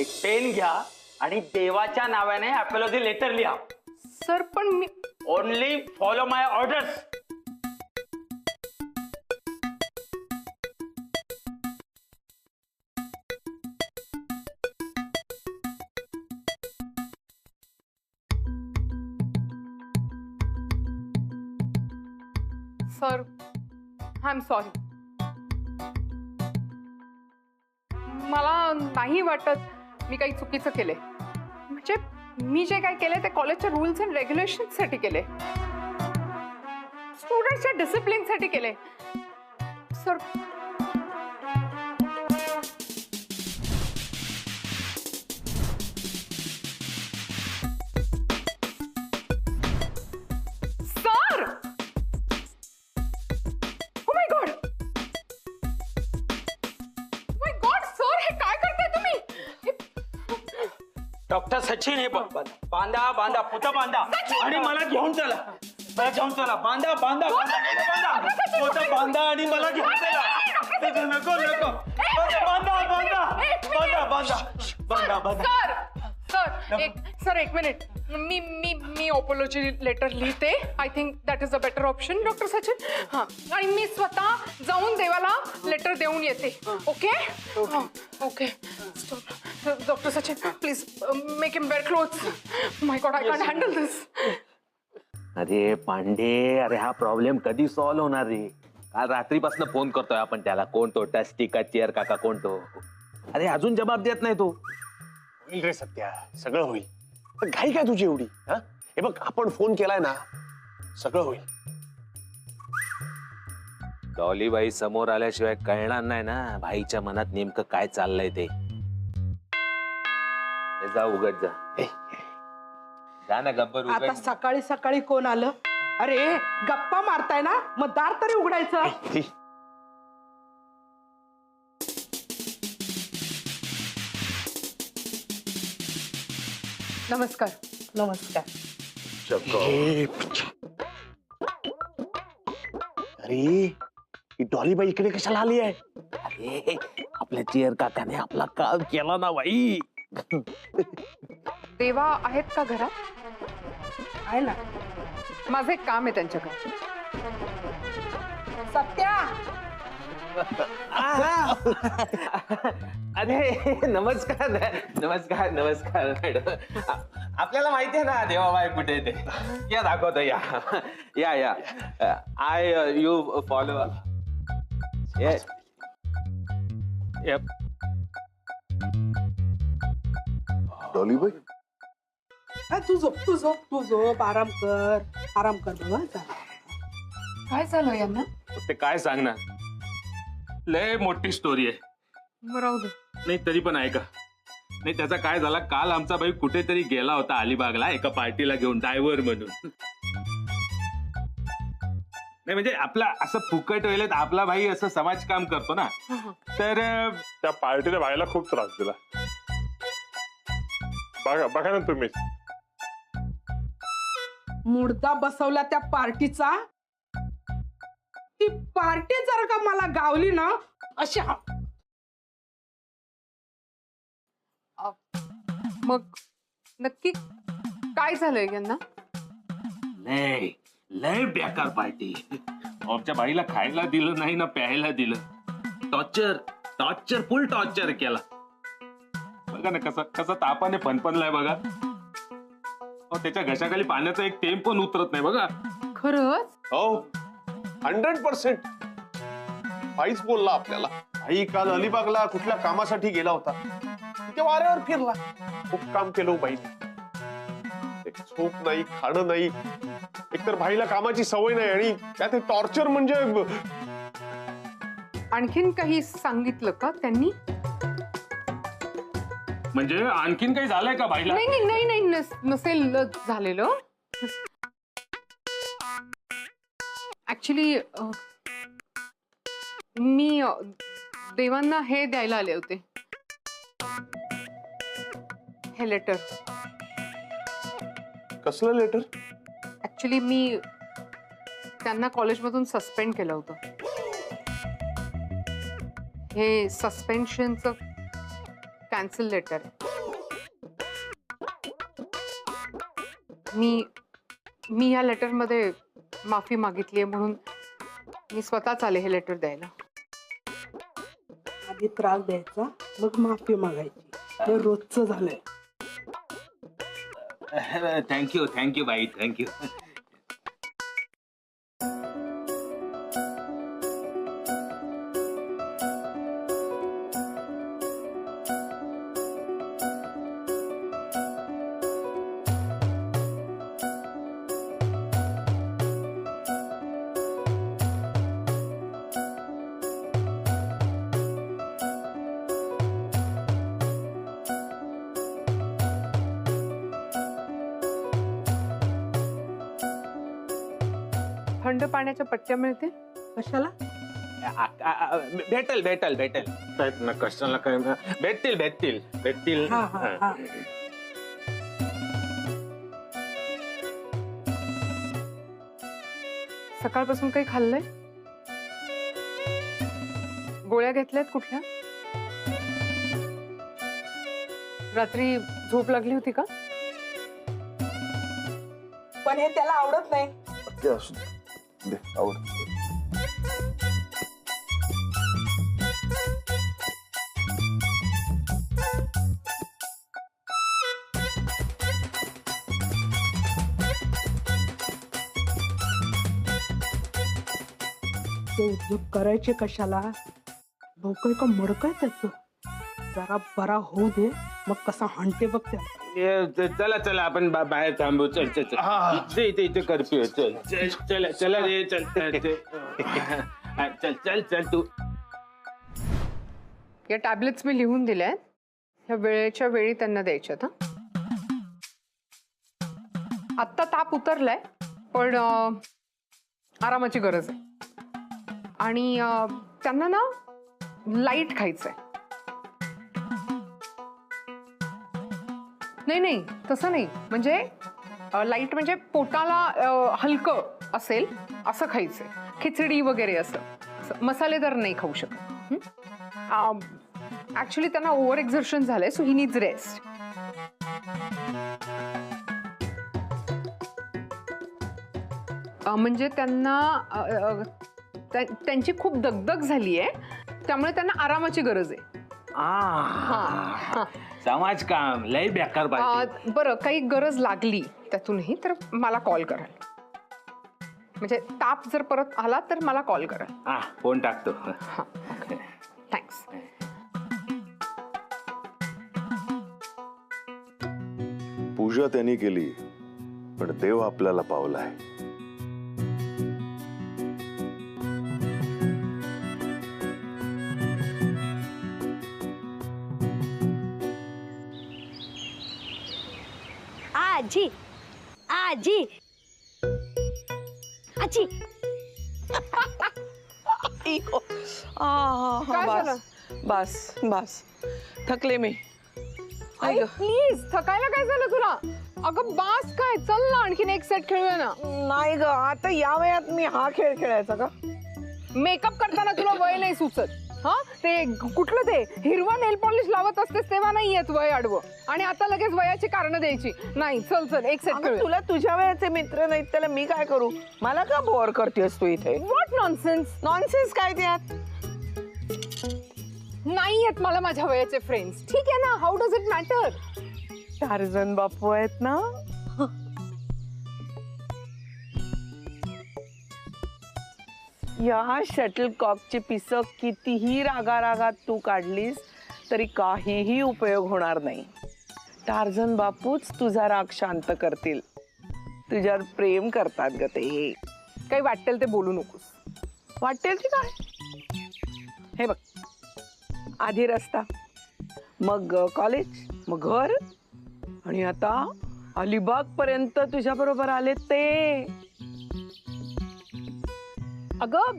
एक पेन घ्या आणि देवाच्या नावाने अपोलॉजी लेटर लिहा. सर पण me only follow my orders. Sir I am sorry. मला नाही वाटत मी काही चुकीचं केलंय. म्हणजे मी जे काही केलंय ते कॉलेजच्या रूल्स अँड रेग्युलेशन्ससाठी केलंय, स्टुडंट्सच्या डिसिप्लिनसाठी केलंय. Sir sir oh my God, my God sir, हे काय करताय तुम्ही? डॉक्टर सचिन हे बांधा बांधा पोतं बांधा आणि मला घेऊन चला. मला घेऊन चला. बांधा बांधा बांधा पोतं बांधा आणि मला घेऊन चला. नको नको. बांधा बांधा बांधा बांधा बांधा बांधा. सर एक मिनिट. मी अपोलॉजी लेटर लिहिते. I think that is a better option doctor Sachin. हां, आणि मी स्वतः जाऊन देवाला लेटर देऊन येते. Okay okay. Doctor Sachin please make him wear clothes. My God, I can't handle this. अरे पांडे, अरे हा प्रॉब्लेम कधी सॉल्व्ह होणार रे? काल रात्रीपासून फोन करतोय आपण त्याला. कोण तो टस्टी का चेअर काका, कोण तो? अरे अजून जबाब देत नाही तो. होईल रे सत्या, सगळं होईल. पण घाई काय तुझी एवढी? हे बघ, आपण फोन केलाय ना, सगळं होईल. डॉलीबाई समोर आल्याशिवाय कळणार नाही ना भाईच्या मनात नेमकं काय चाललंय ते. जा उघड जा. जा ना गब्बर आता उघड. सकाळी सकाळी कोण आलं? अरे गप्पा मारताय ना, मग दार तरी उघडायचं. नमस्कार. नमस्कार. अरे ही डॉलीबाई इकडे कशाला आली आहे? अरे आपल्या चेअर काकाने आपला काम केला ना बाई. देवा आहेत का घरात? आहे ना. माझं एक काम आहे त्यांच्याकडे. सत्या, अरे नमस्कार नमस्कार नमस्कार मॅडम. आपल्याला माहिती आहे ना देवाबाई कुठे ते. या दाखवतो. या या या. I you follow. डॉलीबाई तू झोप, आराम कर बाबा. जा. काय झालं यांना? ते काय सांगणार, लय मोठी स्टोरी आहे. राहू दे. नाही तरी पण ऐका. नाही त्याचा काय झाला, काल आमचा भाई कुठेतरी गेला होता अलिबागला एका पार्टीला घेऊन, ड्रायव्हर म्हणून. नाही म्हणजे आपला असं फुकट वेळेत आपला भाई असं समाजकाम करतो ना, तर त्या पार्टीने भाईला खूप त्रास दिला. बघा ना तुम्ही. मुर्दा बसवला त्या पार्टीचा. ती पार्टी जर का मला गावली ना, अशी मग नक्की काय झालंय यांना? लय लय बेकार पार्टी. आमच्या बाईला खायला दिलं नाही ना प्यायला दिलं. टॉर्चर टॉर्चर फुल टॉर्चर केला. बघा ना कसा कसा तापाने फनफनलाय बघा. त्याच्या घशाखाली पाण्याचा एक थेंब पण उतरत नाही बघा. खरंच? हो, 100%. भाईच बोलला आपल्याला. भाई काल अलिबागला कुठल्या कामासाठी गेला होता. तिथे वाऱ्यावर फिरला. खूप काम केलं बाईने. एक झोप नाही, खाणं नाही. एकतर भाईला कामाची सवय नाही आणि त्यात टॉर्चर म्हणजे. आणखीन काही सांगितलं का त्यांनी? म्हणजे आणखीन काही झालंय का बाईला? नाही नसेल झालेलं. ऍक्च्युली मी देवांना हे द्यायला आले होते, हे लेटर. कसलं लेटर? ऍक्च्युली मी त्यांना कॉलेजमधून सस्पेंड केलं होतं. हे सस्पेन्शनचं कॅन्सल लेटर आहे. मी ह्या लेटरमध्ये माफी मागितली आहे म्हणून मी स्वतःच आले हे लेटर द्यायला. आधी त्रास द्यायचा मग माफी मागायची, हे रोजचं झालंय. थँक्यू बाई, थँक्यू. थंड पाण्याच्या पट्ट्या मिळतील? कशाला? भेटेल ना, कशाला काय, भेटतील. हा हा हा. सकाळपासून काही खाल्लंय? गोळ्या घेतल्यात कुठल्या? रात्री झोप लागली होती का? पण हे त्याला आवडत नाही. ते असू दे, आवड. ते उद्योग करायचे कशाला? डोकं का मडकय त्याच? जरा बरा होऊ दे, मग कसा हंटे बघ त्याला. चला आपण बाहेर थांबू. चल इथे कर्फ्यू. चला रे, चल तू. या टॅबलेट्स मी लिहून दिल्या आहेत, ह्या वेळेच्या वेळी त्यांना द्यायच्यात. आत्ता ताप उतरलाय पण आरामाची गरज आहे. आणि त्यांना ना लाईट खायचंय. नाही तसं नाही, म्हणजे लाईट म्हणजे पोटाला हलकं असेल असं खायचंय. खिचडी वगैरे असं मसालेदार नाही खाऊ शकत. ऍक्च्युली त्यांना ओव्हर एक्झर्शन झालंय, सो ही नीड्स रेस्ट. म्हणजे त्यांना त्यांची खूप दगदग झाली आहे, त्यामुळे त्यांना आरामाची गरज आहे. समाज काम लय बेकार बाई. बरं, काही गरज लागली त्यातूनही तर मला कॉल कराल. म्हणजे ताप जर परत आला तर मला कॉल कराल. फोन टाकतो. थँक्स. पूजा त्यांनी केली पण देव आपल्याला पावलाय. आजी आजी आजी. काय झालं? बस बस थकले मी. प्लीज, थकायला काय झालं तुला? अगं बास काय, चल ना आणखीन एक सेट खेळूया ना. नाही ग, आता या वयात मी हा खेळ खेळायचा का? मेकअप करताना तुला वय नाही सुचत. हा, ते कुठलं ते हिरवा नेल पॉलिश लावत असतेस तेव्हा नाही येत वय आडवं, आणि आता लगेच वयाची कारण द्यायची नाही. चल एक सेट खेळूया. तुला तुझ्या वयाचे मित्र नाहीत त्याला मी काय करू? मला का बोर करतेस तू इथे? What nonsense. नॉनसेन्स काय त्यात? नाही येत मला माझ्या वयाचे फ्रेंड्स. ठीक आहे ना, how does it matter? Tarzan Bapu आहेत ना. या शटल कॉकची पिसं कितीही रागारागात तू काढलीस तरी काहीही उपयोग होणार नाही. टार्झन बापूच तुझा राग शांत करतील. तुझ्यावर प्रेम करतात ग ते. काही वाटेल ते बोलू नकोस. वाटेल की काय? हे बघ, आधी रस्ता, मग कॉलेज, मग घर, आणि आता अलिबाग पर्यंत तुझ्या बरोबर आले ते. अगं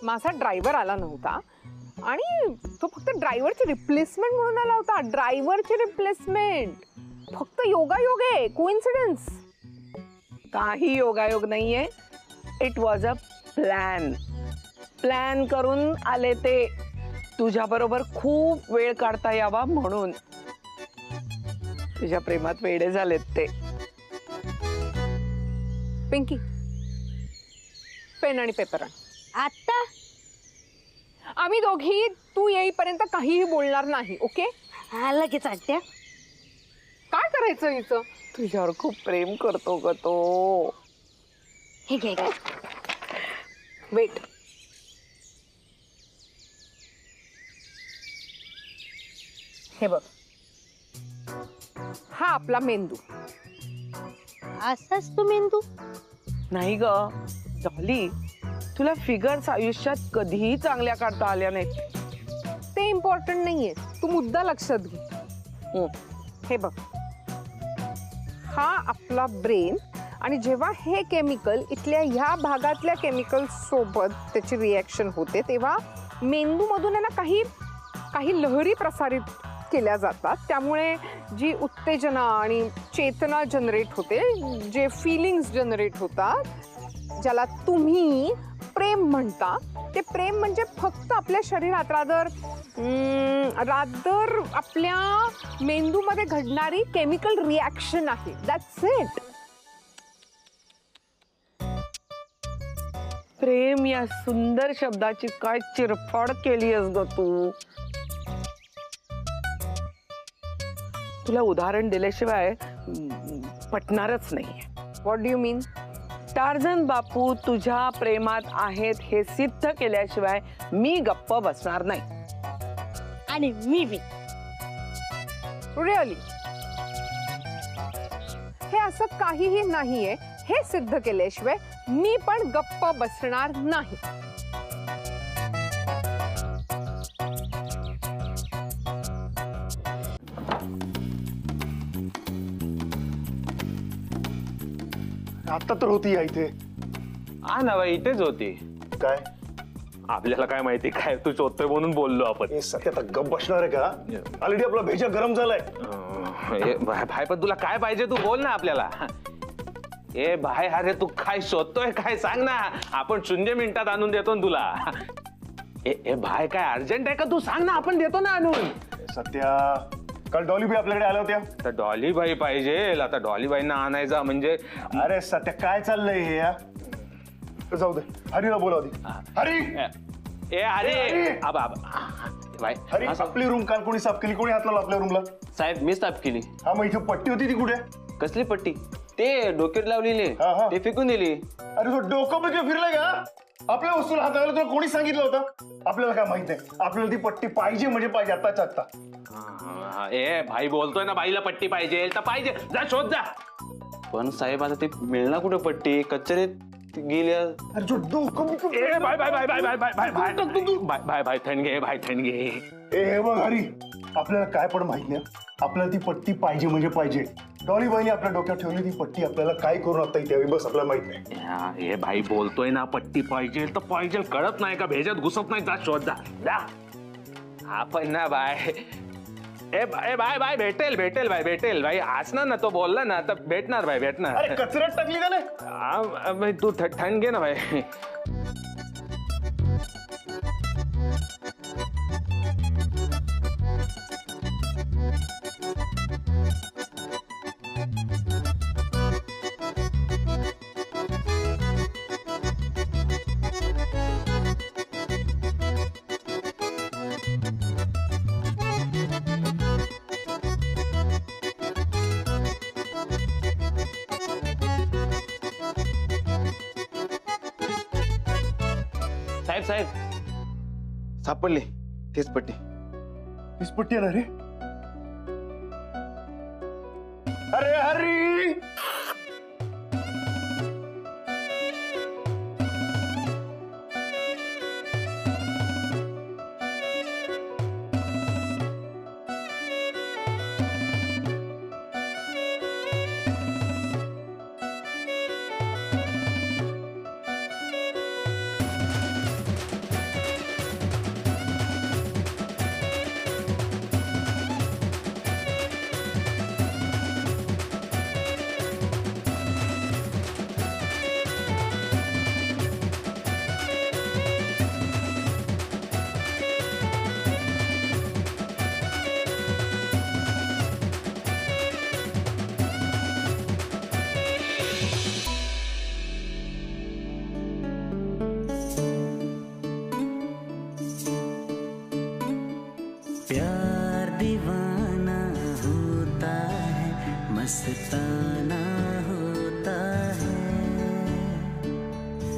माझा ड्रायव्हर आला नव्हता आणि तो फक्त ड्रायव्हरची रिप्लेसमेंट म्हणून आला होता. ड्रायव्हरची रिप्लेसमेंट. फक्त योगायोग आहे, कोइन्सिडन्स. काही योगायोग नाहीये. It was a plan. Plan करून आले ते. तुझ्या बरोबर खूप वेळ काढता यावा म्हणून. तुझ्या प्रेमात वेडे झालेत ते. पिंकी, पेन आणि पेपर आण. आता आम्ही दोघी तू येईपर्यंत काहीही बोलणार नाही. ओके? हा लगेच आत्या. काय करायचं हिचं? तुझ्यावर खूप प्रेम करतो ग तो. हे घे ग. वेट. हे बघ, हा आपला मेंदू. असाच तू मेंदू. नाही ग डॉली, तुला फिगर्स आयुष्यात कधीही चांगल्या काढता आल्या नाहीत. ते इम्पॉर्टंट नाहीये, तू मुद्दा लक्षात घे. हे बघ, हा आपला ब्रेन, आणि जेव्हा हे केमिकल इथल्या ह्या भागातल्या केमिकल सोबत त्याची रिॲक्शन होते तेव्हा मेंदूमधून आहे ना काही लहरी प्रसारित केल्या जातात. त्यामुळे जी उत्तेजना आणि चेतना जनरेट होते, जे फिलिंग्स जनरेट होतात, ज्याला तुम्ही प्रेम म्हणता, ते प्रेम म्हणजे फक्त आपल्या शरीरात रादर आपल्या मेंदूमध्ये घडणारी केमिकल रिॲक्शन आहे. That's it. प्रेम या सुंदर शब्दाची काय चिरफाड केली आहेस ग तू. तुला उदाहरण दिल्याशिवाय पटणारच नाही. What do you mean? Tarzan Bapu तुझ्या प्रेमात आहेत हे सिद्ध केल्याशिवाय मी गप्प बसणार नाही. आणि मी बी. रिअली? हे असं काहीही नाहीये. हे सिद्ध केल्याशिवाय मी पण गप्प बसणार नाही. आता तर होती या इथे. हा ना बाई, इथेच होती. काय आपल्याला काय माहिती, काय तू शोधतोय म्हणून बोललो आपण. हे सत्य आता गप बसणार आहे का? ऑलरेडी आपला भेजा गरम झालाय. भाई पण तुला काय पाहिजे तू बोल ना आपल्याला. ए भाई, अरे तू काय शोधतोय काय सांग ना, आपण 0 मिनिटात आणून देतो ना तुला. ए भाई, काय अर्जंट आहे का? तू सांग ना, आपण देतो ना आणून. सत्या, काल डॉलीबाई आपल्याकडे आल्या होत्या. तर डॉलीबाई पाहिजे. आता डॉलीबाईंना आणायचा म्हणजे. अरे सत्या, काय चाललंय हे या? जाऊ दे, हरीला बोलाव दे. हरी, ए अरे भाई, हरी, आपली रूम काल कोणी साफ केली? कोणी हात लावला आपल्या रूमला? साहेब मी साफ केली. हा, मग इथे पट्टी होती ती कुठे? कसली पट्टी? ते डोक्यात लावलेली, हा, हा. ते फेकून दिली. अरे तो डोकं म्हणजे फिरलाय का? आपल्या वस्तूला हात लावायला तुला कोणी सांगितलं होतं? आपल्याला काय माहित नाही. आपल्याला ती पट्टी पाहिजे म्हणजे पाहिजे, आत्ताच्या आत्ता. ए भाई बोलतोय ना, बाईला पट्टी पाहिजे तर पाहिजे. जा शोध जा. पण साहेब आता ते मिळणार कुठे पट्टी? कचऱ्यात गेल्या. अरे जो डोकं ए भाई भाई भाई भाई भाई भाई भाई भाई भाई भाई थंड घे, भाई थंड घे. हे बघ हरी, आपल्याला काय पण माहित नाही. आपल्याला ती पट्टी पाहिजे म्हणजे पाहिजे. डॉलीबाईने आपल्या डोक्यात ठेवली ती पट्टी आपल्याला काय करून आता इथे यावी बस आपल्याला माहित नाही. हे भाई बोलतोय ना, पट्टी पाहिजे तर पाहिजे. कळत नाही का? भेजत घुसत नाही. जा शोध जा. आपण ना बाय, ए बाय बाय, भेटेल भाई, भेटेल भाई. असणार ना, तो बोलला ना तर भेटणार भाई, भेटणार. अरे कचऱ्यात टाकली का नाही? तू थंड घे ना भाई. साहेब सापडली तेच पट्टी. हीच पट्टी आहे ना रे? अरे हरी, प्यार दीवाना होता है, मस्ताना होता है,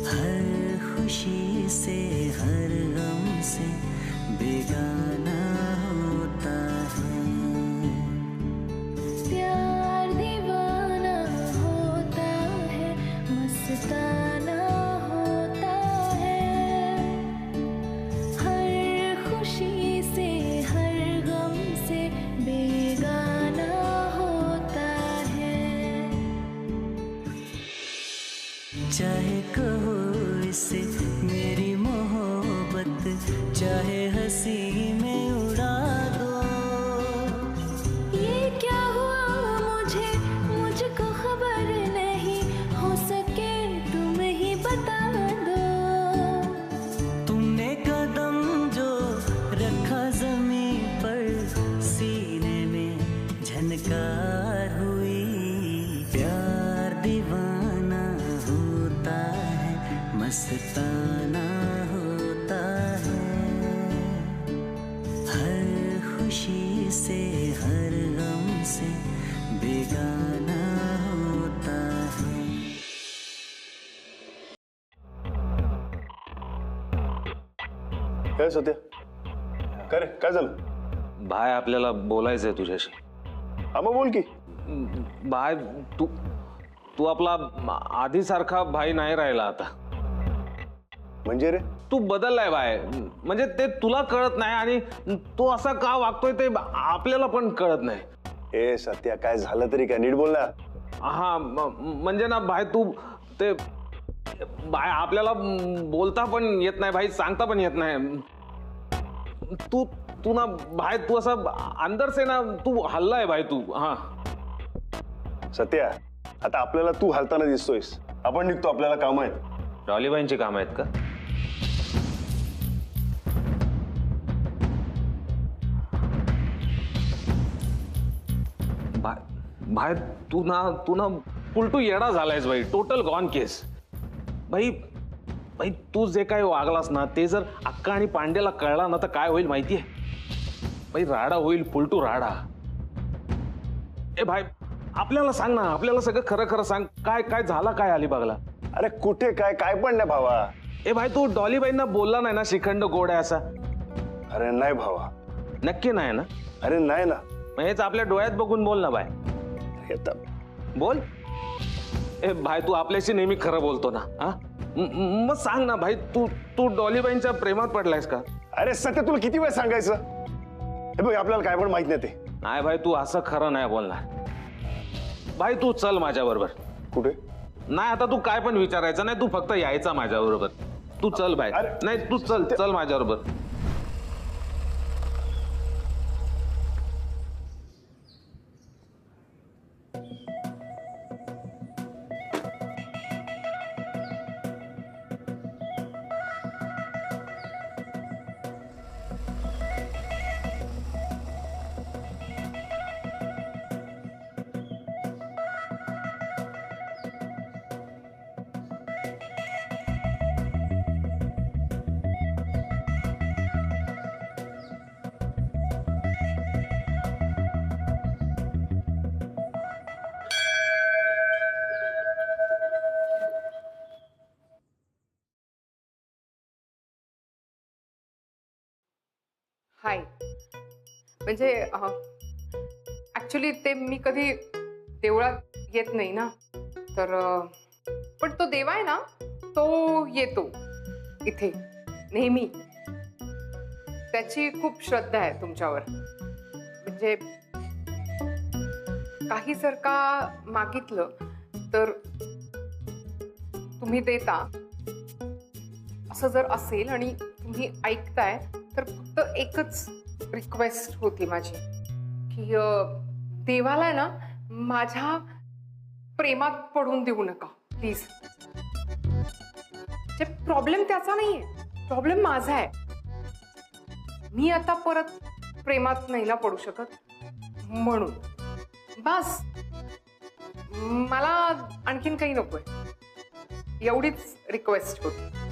हर खुशी से हर गम से बेगाना होता है। प्यार दीवाना होता है, मस्ताना होता है, हर खुशी से हर गम से बेगाना होता है। चाहे कहो इसे मेरी मोहब्बत, चाहे हंसी में उड़ा दो। ये क्या हुआ मुझे, मुझको खबर नहीं, हो सके तुम ही बता दो। तुमने कदम जो रखा जमीन पर, सीने में झनकार हुई। प्यार दीवाना होता है, मस्ताना होता है, हर खुशी से हर गम से बेगाना होता है। काय सत्या, काय रे, काय झालं? भाई आपल्याला बोलायचंय तुझ्याशी. हा मग बोल की. भाई तू तू आपला आधी सारखा भाई नाही राहिला आता. म्हणजे रे? तू बदललाय भाई. म्हणजे ते तुला कळत नाही आणि तू असा का वागतोय ते आपल्याला पण कळत नाही. ए सत्या, काय झालं तरी काय, नीट बोल ना. हा म्हणजे ना भाई तू ते भाई आपल्याला बोलता पण येत नाही भाई, सांगता पण येत नाही. तू तू ना भाई तू असा अंदर से ना तू हल्लाय भाई तू. हा सत्या, आता आपल्याला तू हालताना दिसतोयस. आपण निघतो, आपल्याला काम आहेत. डॉलीबाईंची काम आहेत का? भाई तू ना उलटू येडा झालायस भाई. टोटल गॉन केस भाई. भाई तू जे काय वागलास ना ते जर अक्का आणि पांड्याला कळला ना तर काय होईल माहितीये भाई? राडा होईल, पुलटू राडा. ए भाई आपल्याला सांग ना, आपल्याला सगळं खरं खरं सांग. काय काय झाला काय अलिबागला? अरे कुठे काय, काय पण नाही भावा. ए भाई तू डॉलीबाईंना बोलला नाही ना श्रीखंड गोड आहे असा? अरे नाही भावा. नक्की नाही ना? अरे नाही ना. मग हेच आपल्या डोळ्यात बघून बोल ना भाई. बोल. ए भाई तू आपल्याशी नेहमी खरं बोलतो ना. हा मग सांग ना भाई, तू तू डॉलीबाईंच्या प्रेमात पडलायस का? अरे सत्य, तुला किती वेळ सांगायचं? हे बघ, आपल्याला काय पण माहित नाही ते. नाही भाई तू असं खरं नाही बोलणार भाई. तू चल माझ्या बरोबर. कुठे? नाही आता तू काय पण विचारायचं नाही, तू फक्त यायचा माझ्या बरोबर. तू चल भाई. नाही तू चल माझ्या बरोबर. हाय. म्हणजे ऍक्च्युली ते मी कधी देवळात येत नाही ना, तर पण तो देव आहे ना, तो येतो इथे नेहमी. त्याची खूप श्रद्धा आहे तुमच्यावर. म्हणजे काही जर का मागितलं तर तुम्ही देता, असं जर असेल आणि तुम्ही ऐकताय तर फक्त एकच रिक्वेस्ट होती माझी की देवाला ना माझ्या प्रेमात पडून देऊ नका प्लीज. प्रॉब्लेम त्याचा नाहीये, प्रॉब्लेम माझा आहे. मी आता परत प्रेमात नाही ना पडू शकत, म्हणून बस. मला आणखीन काही नकोय, एवढीच रिक्वेस्ट होती.